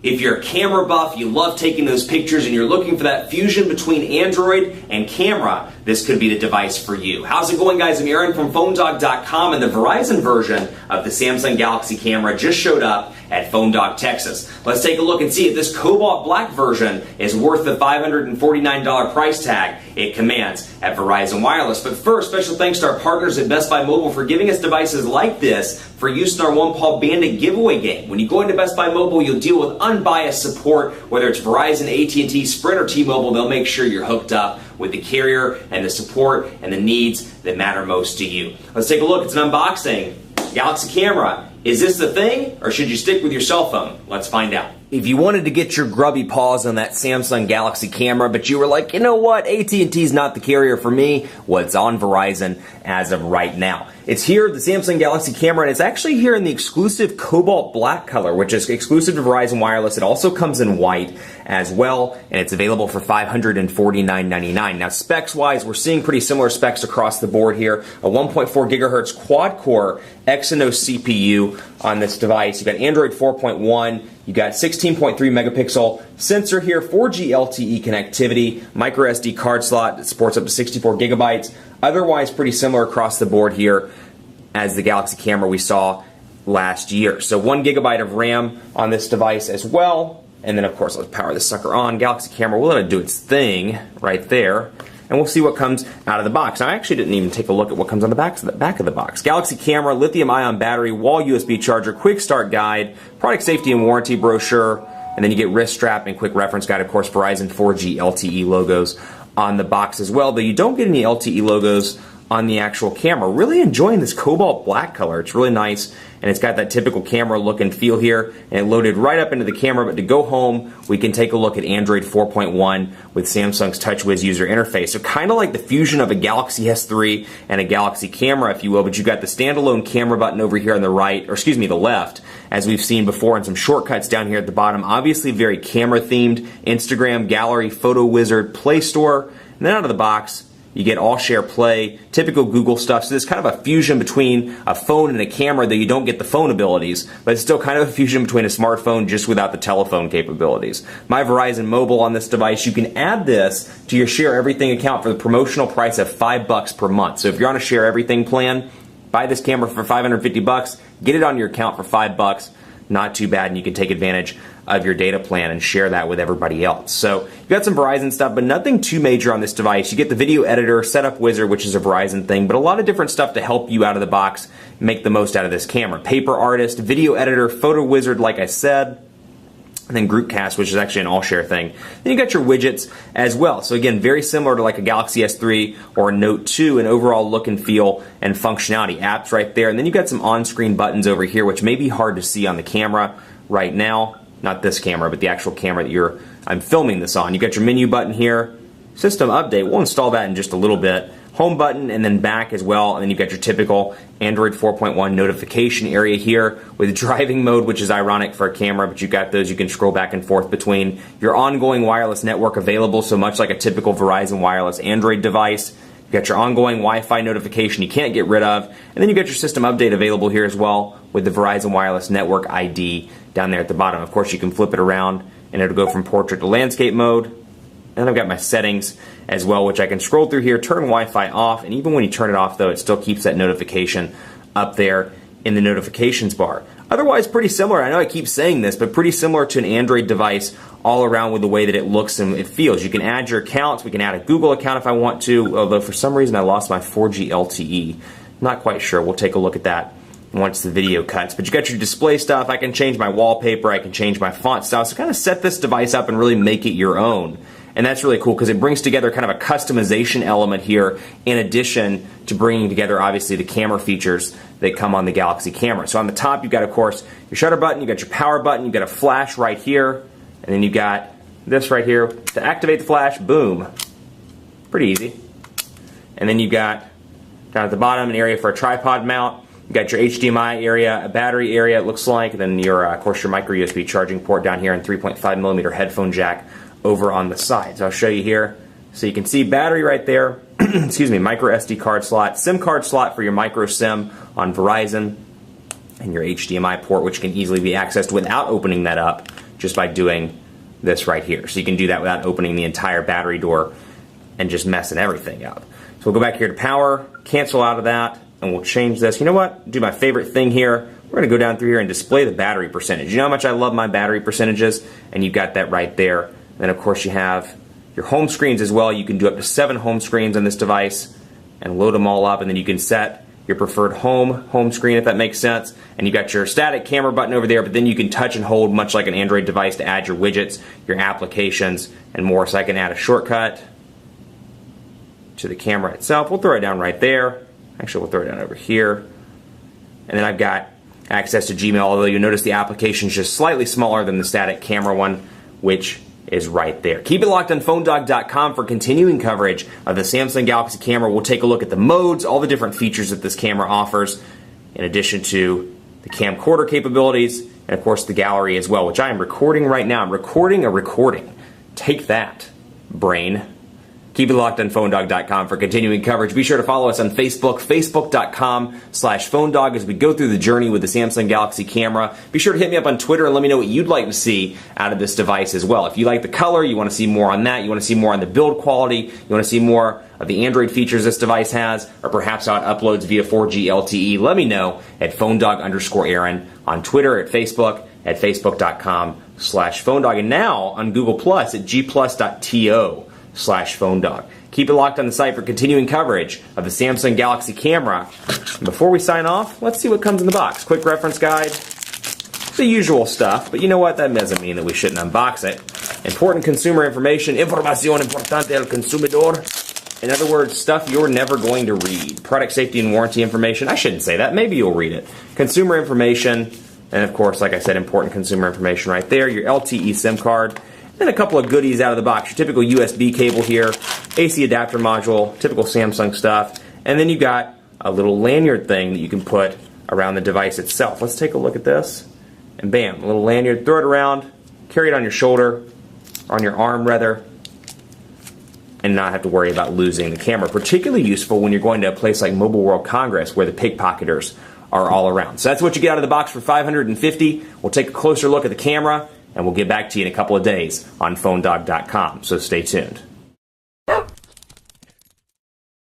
If you're a camera buff, you love taking those pictures, and you're looking for that fusion between Android and camera, this could be the device for you. How's it going, guys? I'm Aaron from PhoneDog.com, and the Verizon version of the Samsung Galaxy camera just showed up at PhoneDog Texas. Let's take a look and see if this cobalt black version is worth the $549 price tag it commands at Verizon Wireless. But first, special thanks to our partners at Best Buy Mobile for giving us devices like this for use in our One Paw Bandit giveaway game. When you go into Best Buy Mobile, you'll deal with unbiased support, whether it's Verizon, AT&T, Sprint, or T-Mobile. They'll make sure you're hooked up with the carrier and the support and the needs that matter most to you. Let's take a look. It's an unboxing. Galaxy camera. Is this the thing, or should you stick with your cell phone? Let's find out. If you wanted to get your grubby paws on that Samsung Galaxy camera, but you were like, you know what, AT&T's not the carrier for me, well, it's on Verizon as of right now. It's here, the Samsung Galaxy camera, and it's actually here in the exclusive cobalt black color, which is exclusive to Verizon Wireless. It also comes in white as well, and it's available for $549.99. Now, specs-wise, we're seeing pretty similar specs across the board here. A 1.4 gigahertz quad-core Exynos CPU on this device. You got Android 4.1. You got 16.3 megapixel sensor here, 4G LTE connectivity, micro SD card slot that supports up to 64 gigabytes. Otherwise, pretty similar across the board here as the Galaxy camera we saw last year. So 1 gigabyte of RAM on this device as well. And then, of course, let's power this sucker on. Galaxy camera, we'll let it do its thing right there. And we'll see what comes out of the box. Now, I actually didn't even take a look at what comes on the back of the box. Galaxy camera, lithium-ion battery, wall USB charger, quick start guide, product safety and warranty brochure, and then you get wrist strap and quick reference guide. Of course, Verizon 4G LTE logos on the box as well, though you don't get any LTE logos on the actual camera. Really enjoying this cobalt black color. It's really nice, and it's got that typical camera look and feel here, and it loaded right up into the camera. But to go home, we can take a look at Android 4.1 with Samsung's TouchWiz user interface. So kind of like the fusion of a Galaxy S3 and a Galaxy camera, if you will, but you've got the standalone camera button over here on the right, or excuse me, the left, as we've seen before, and some shortcuts down here at the bottom. Obviously very camera themed. Instagram, Gallery, Photo Wizard, Play Store, and then out of the box, you get All Share Play, typical Google stuff. So there's kind of a fusion between a phone and a camera, though you don't get the phone abilities, but it's still kind of a fusion between a smartphone just without the telephone capabilities. My Verizon Mobile on this device, you can add this to your Share Everything account for the promotional price of $5 per month. So if you're on a Share Everything plan, buy this camera for $550, get it on your account for $5. Not too bad, and you can take advantage of your data plan and share that with everybody else. So you got some Verizon stuff, but nothing too major on this device. You get the video editor, setup wizard, which is a Verizon thing, but a lot of different stuff to help you out of the box make the most out of this camera. Paper Artist, video editor, photo wizard, like I said, and then Groupcast, which is actually an all-share thing. Then you got your widgets as well. So again, very similar to like a Galaxy S3 or a Note 2 in overall look and feel and functionality. Apps right there. And then you got some on-screen buttons over here, which may be hard to see on the camera right now. Not this camera, but the actual camera that I'm filming this on. You got your menu button here. System update, we'll install that in just a little bit. Home button, and then back as well, and then you've got your typical Android 4.1 notification area here with driving mode, which is ironic for a camera, but you've got those you can scroll back and forth between. Your ongoing wireless network available, so much like a typical Verizon Wireless Android device. You've got your ongoing Wi-Fi notification you can't get rid of, and then you've got your system update available here as well with the Verizon Wireless Network ID down there at the bottom. Of course, you can flip it around, and it'll go from portrait to landscape mode. And I've got my settings as well, which I can scroll through here, turn Wi-Fi off, and even when you turn it off, though, it still keeps that notification up there in the notifications bar. Otherwise, pretty similar. I know I keep saying this, but pretty similar to an Android device all around with the way that it looks and it feels. You can add your accounts. We can add a Google account if I want to, although for some reason I lost my 4G LTE. Not quite sure. We'll take a look at that once the video cuts. But you got your display stuff. I can change my wallpaper. I can change my font style. So kind of set this device up and really make it your own. And that's really cool because it brings together kind of a customization element here in addition to bringing together, obviously, the camera features that come on the Galaxy camera. So on the top, you've got, of course, your shutter button, you've got your power button, you've got a flash right here, and then you've got this right here. To activate the flash, boom. Pretty easy. And then you've got, down at the bottom, an area for a tripod mount. You've got your HDMI area, a battery area, it looks like, and then your, of course, your micro USB charging port down here and 3.5 millimeter headphone jack over on the side. So I'll show you here. So you can see battery right there, excuse me, micro SD card slot, SIM card slot for your micro SIM on Verizon, and your HDMI port, which can easily be accessed without opening that up just by doing this right here. So you can do that without opening the entire battery door and just messing everything up. So we'll go back here to power, cancel out of that, and we'll change this. You know what? Do my favorite thing here. We're going to go down through here and display the battery percentage. You know how much I love my battery percentages? And you've got that right there. And then, of course, you have your home screens as well. You can do up to 7 home screens on this device and load them all up. And then you can set your preferred home screen, if that makes sense. And you've got your static camera button over there, but then you can touch and hold, much like an Android device, to add your widgets, your applications, and more. So I can add a shortcut to the camera itself. We'll throw it down right there. Actually, we'll throw it down over here. And then I've got access to Gmail, although you'll notice the application is just slightly smaller than the static camera one, which is right there. Keep it locked on PhoneDog.com for continuing coverage of the Samsung Galaxy camera. We'll take a look at the modes, all the different features that this camera offers, in addition to the camcorder capabilities, and of course the gallery as well, which I am recording right now. I'm recording a recording. Take that, brain. Keep it locked on PhoneDog.com for continuing coverage. Be sure to follow us on Facebook, Facebook.com/PhoneDog, as we go through the journey with the Samsung Galaxy camera. Be sure to hit me up on Twitter and let me know what you'd like to see out of this device as well. If you like the color, you want to see more on that, you want to see more on the build quality, you want to see more of the Android features this device has, or perhaps how it uploads via 4G LTE, let me know at PhoneDog_Aaron on Twitter, at Facebook, at Facebook.com/PhoneDog, and now on Google Plus at gplus.to/PhoneDog. Keep it locked on the site for continuing coverage of the Samsung Galaxy camera. Before we sign off, let's see what comes in the box. Quick reference guide, the usual stuff, but you know what? That doesn't mean that we shouldn't unbox it. Important consumer information, información importante al consumidor. In other words, stuff you're never going to read. Product safety and warranty information. I shouldn't say that. Maybe you'll read it. Consumer information, and of course, like I said, important consumer information right there. Your LTE SIM card. And a couple of goodies out of the box. Your typical USB cable here, AC adapter module, typical Samsung stuff. And then you got a little lanyard thing that you can put around the device itself. Let's take a look at this. And bam, a little lanyard. Throw it around, carry it on your shoulder, or on your arm rather, and not have to worry about losing the camera. Particularly useful when you're going to a place like Mobile World Congress where the pickpocketers are all around. So that's what you get out of the box for $550. We'll take a closer look at the camera, and we'll get back to you in a couple of days on PhoneDog.com, so stay tuned.